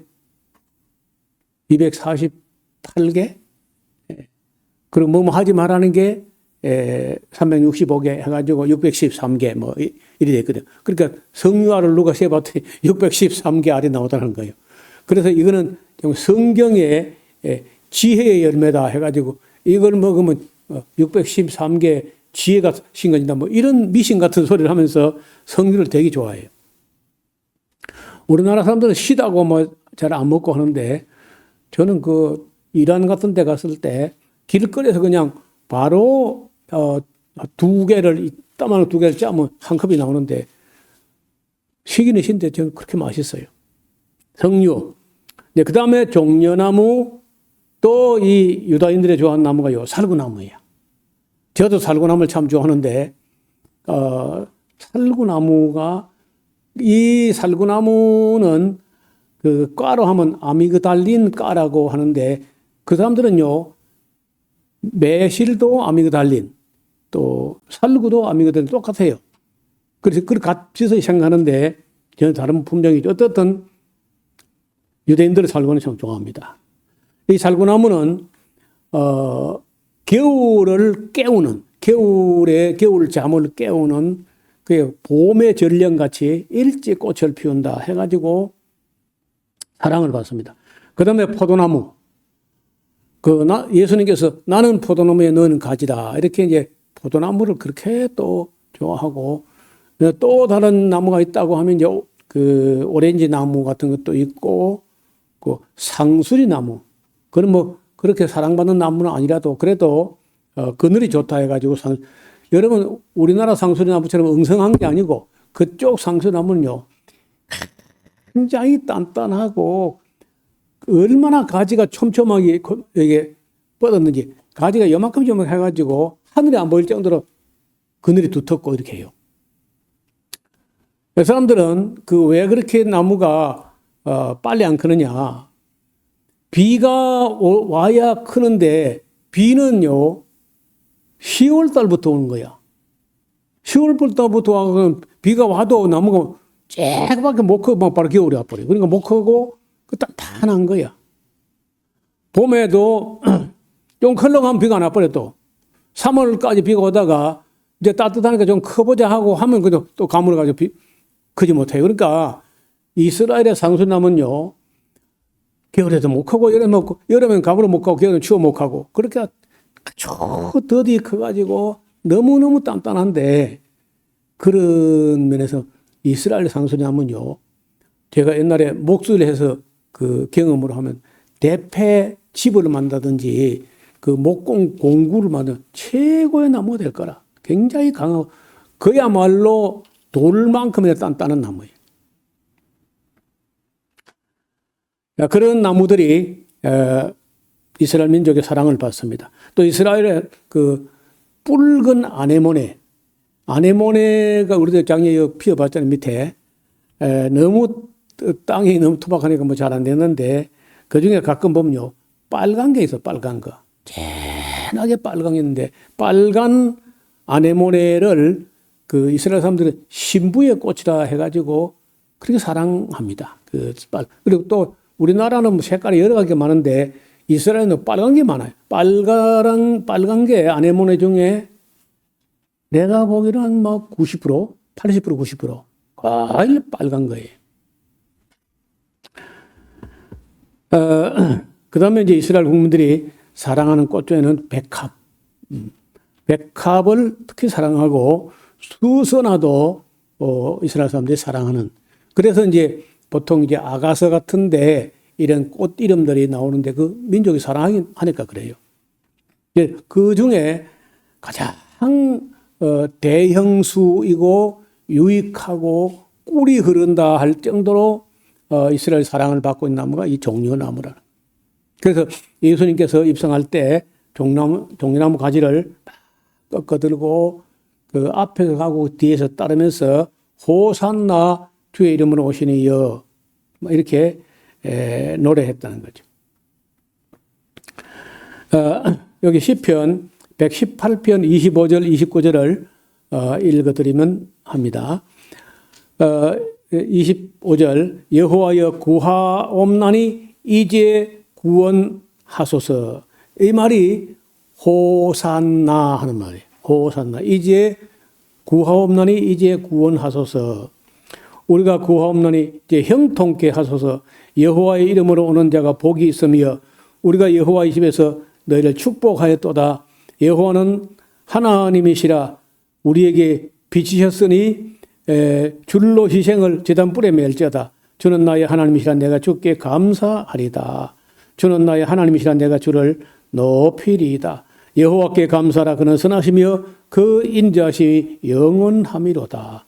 그리고 뭐뭐 하지 말라는 게 365개 해가지고 613개 뭐 이리 됐거든요. 그러니까 석류알을 누가 세봤더니 613개 알이 나오다는 거예요. 그래서 이거는 성경의 지혜의 열매다 해가지고 이걸 먹으면 613개 지혜가 신건진다 뭐 이런 미신 같은 소리를 하면서 석류를 되게 좋아해요. 우리나라 사람들은 시다고 뭐 잘 안 먹고 하는데 저는 그 이란 같은 데 갔을 때 길거리에서 그냥 바로 2개를 이따만한 2개를 짜면 한 컵이 나오는데 시기는 신데 저는 그렇게 맛있어요. 석류. 네, 그 다음에 종려나무, 또 이 유다인들이 좋아하는 나무가 요 살구나무예요. 저도 살구나무를 참 좋아하는데, 살구나무가, 이 살구나무는 그 과로 하면 아미그달린 과라고 하는데, 그 사람들은요, 매실도 아미그달린, 또 살구도 아미그달린 똑같아요. 그래서 그걸 같이 생각하는데, 저는 다른 품종이죠. 어떻든 유대인들의 살구는 참 좋아합니다. 이 살구나무는 겨울을 깨우는, 겨울 잠을 깨우는 그 봄의 전령같이 일찍 꽃을 피운다 해가지고 사랑을 받습니다. 그 다음에 포도나무. 예수님께서 나는 포도나무에 너는 가지다. 이렇게 이제 포도나무를 그렇게 또 좋아하고, 또 다른 나무가 있다고 하면 이제 그 오렌지 나무 같은 것도 있고, 그 상수리 나무. 그건 뭐 그렇게 사랑받는 나무는 아니라도 그래도 그늘이 좋다 해가지고 여러분 우리나라 상수리 나무처럼 엉성한 게 아니고 그쪽 상수리 나무는요 굉장히 단단하고 얼마나 가지가 촘촘하게 이게 뻗었는지 가지가 요만큼 해가지고 하늘이 안 보일 정도로 그늘이 두텁고 이렇게 해요. 사람들은 그 왜 그렇게 나무가 빨리 안 크느냐. 비가 와야 크는데 비는요 10월 달부터 오는 거야. 10월 달부터 와서 비가 와도 나무가 쬐그밖에 못 크고 막 바로 겨울이 와버려. 그러니까 못 크고 단단한 거야. 봄에도 좀 흘러가면 비가 안 와버려 또. 3월까지 비가 오다가 이제 따뜻하니까 좀 커보자 하고 하면 그냥 또 가물어가지고 크지 못해요. 그러니까 이스라엘의 상수나무는요 겨울에도 못 크고 여름엔 가물어 못 가고 겨울엔 추워 못 가고 그렇게 아주 더디 커가지고 너무너무 단단한데 그런 면에서 이스라엘 상수나무는요 제가 옛날에 목수를 해서 그 경험으로 하면 대패 집을 만다든지 그 목공 공구를 만드는 최고의 나무가 될 거라. 굉장히 강하고 그야말로 돌만큼이나 단단한 나무예요. 그런 나무들이 이스라엘 민족의 사랑을 받습니다. 또 이스라엘의 그 붉은 아네모네가 우리도 작년에 피워봤잖아요. 밑에 너무 땅이 너무 투박하니까 뭐 잘 안 되는데 그 중에 가끔 보면요 빨간 게 있어. 빨간 거 진하게 빨간 게 있는데 빨간 아네모네를 그 이스라엘 사람들은 신부의 꽃이라 해가지고 그렇게 사랑합니다. 그리고 또 우리나라는 뭐 색깔이 여러 가지가 많은데 이스라엘은 빨간 게 많아요. 빨간 게 아네모네 중에 내가 보기로는 뭐 90%, 80%, 90% 과일 빨간 거예요. 그 다음에 이제 이스라엘 국민들이 사랑하는 꽃 중에는 백합. 백합을 특히 사랑하고 수선화도 이스라엘 사람들이 사랑하는. 그래서 이제 보통 이제 아가서 같은데 이런 꽃 이름들이 나오는데 그 민족이 사랑하긴 하니까 그래요. 그 중에 가장 대형수이고 유익하고 꿀이 흐른다 할 정도로 이스라엘 사랑을 받고 있는 나무가 이 종려나무라. 그래서 예수님께서 입성할 때 종려나무 가지를 꺾어들고 그 앞에서 가고 뒤에서 따르면서 호산나 주의 이름으로 오시니 여 이렇게 노래했다는 거죠. 여기 시편 118편 25절 29절을 읽어드리면 합니다. 25절 여호와여 구하옵나니 이제 구원하소서. 이 말이 호산나 하는 말이에요. 호산나 이제 구하옵나니 이제 구원하소서. 우리가 구하옵나니 이제 형통케 하소서. 여호와의 이름으로 오는 자가 복이 있으며 우리가 여호와의 집에서 너희를 축복하였도다. 여호와는 하나님이시라. 우리에게 비치셨으니 줄로 희생을 제단불에 맬지어다. 주는 나의 하나님이시라. 내가 주께 감사하리다. 주는 나의 하나님이시라. 내가 주를 높이리이다. 여호와께 감사하라. 그는 선하시며 그 인자심이 영원함이로다.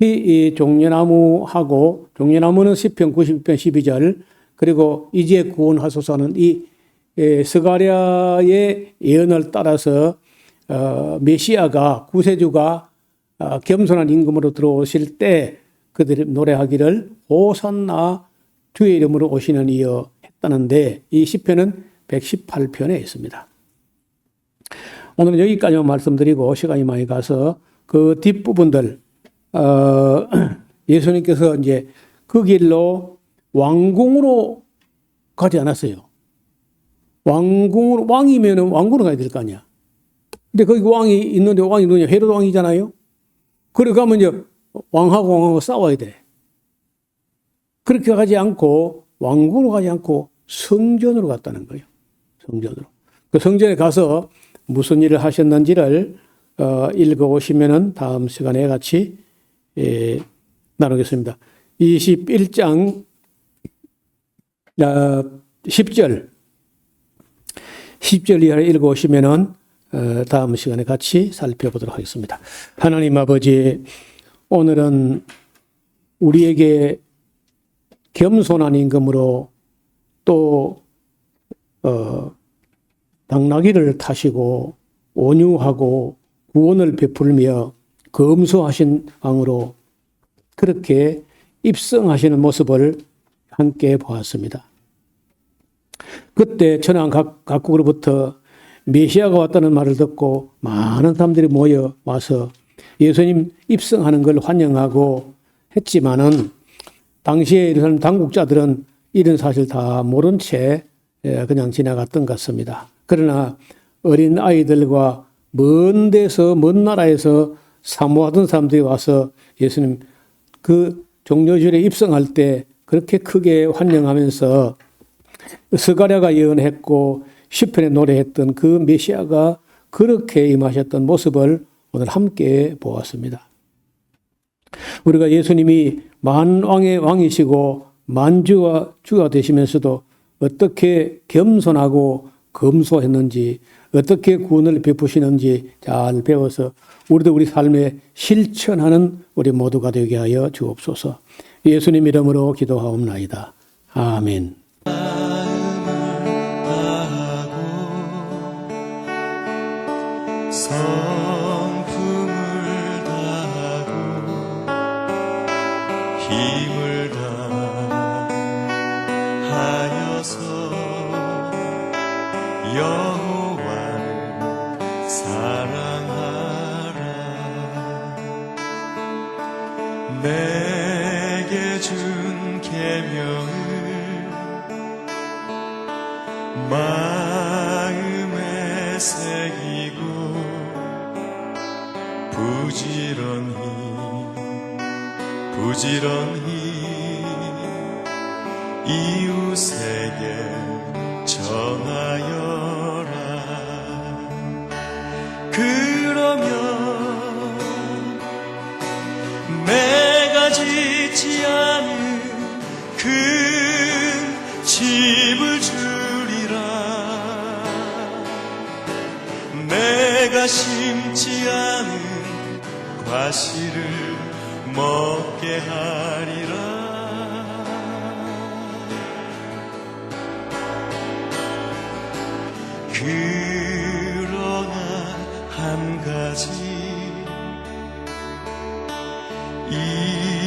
이 종려나무하고 종려나무는 시편 90편 12절 그리고 이제 구원하소서는 이 스가랴의 예언을 따라서 메시아가 구세주가 겸손한 임금으로 들어오실 때 그들이 노래하기를 호산나 주의 이름으로 오시는 이여 했다는데 이 시편은 118편에 있습니다. 오늘은 여기까지만 말씀드리고 시간이 많이 가서 그 뒷부분들 예수님께서 이제 그 길로 왕궁으로 가지 않았어요. 왕궁으로 왕이면 왕궁으로 가야 될 거 아니야. 근데 거기 왕이 있는데 왕이 누구냐? 헤로드 왕이잖아요. 그래 가면 이제 왕하고 싸워야 돼. 그렇게 가지 않고 왕궁으로 가지 않고 성전으로 갔다는 거예요. 성전으로. 그 성전에 가서 무슨 일을 하셨는지를 읽어오시면은 다음 시간에 같이 나누겠습니다. 21장 10절 이하를 읽어오시면은 다음 시간에 같이 살펴보도록 하겠습니다. 하나님 아버지, 오늘은 우리에게 겸손한 임금으로 또 당나귀를 타시고 온유하고 구원을 베풀며 검소하신 왕으로 그렇게 입성하시는 모습을 함께 보았습니다. 그때 천황 각국으로부터 메시아가 왔다는 말을 듣고 많은 사람들이 모여 와서 예수님 입성하는 걸 환영하고 했지만은 당시에 예루살렘 당국자들은 이런 사실 다 모른 채 그냥 지나갔던 것 같습니다. 그러나 어린 아이들과 먼 데서 먼 나라에서 사모하던 사람들이 와서 예수님 그 종려주일에 입성할 때 그렇게 크게 환영하면서 스가랴가 예언했고 시편에 노래했던 그 메시아가 그렇게 임하셨던 모습을 오늘 함께 보았습니다. 우리가 예수님이 만왕의 왕이시고 만주와 주가 되시면서도 어떻게 겸손하고 검소했는지 어떻게 구원을 베푸시는지 잘 배워서 우리도 우리 삶에 실천하는 우리 모두가 되게 하여 주옵소서. 예수님 이름으로 기도하옵나이다. 아멘. 성품을 다하고 힘을 다하여서 여호와를 사랑하라. 내게 준 계명을 마음에 새기고 부지런히 이웃에게 전하여라. 그러면 내가 짓지 않은 큰 집을 주리라. 내가 심지 않은 과실을 먹게 하리라. 그러나 한 가지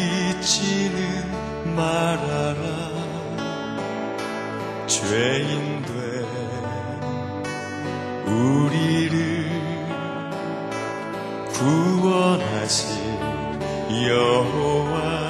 잊지는 말아라. 죄인 된 우리를 구원하신 여호와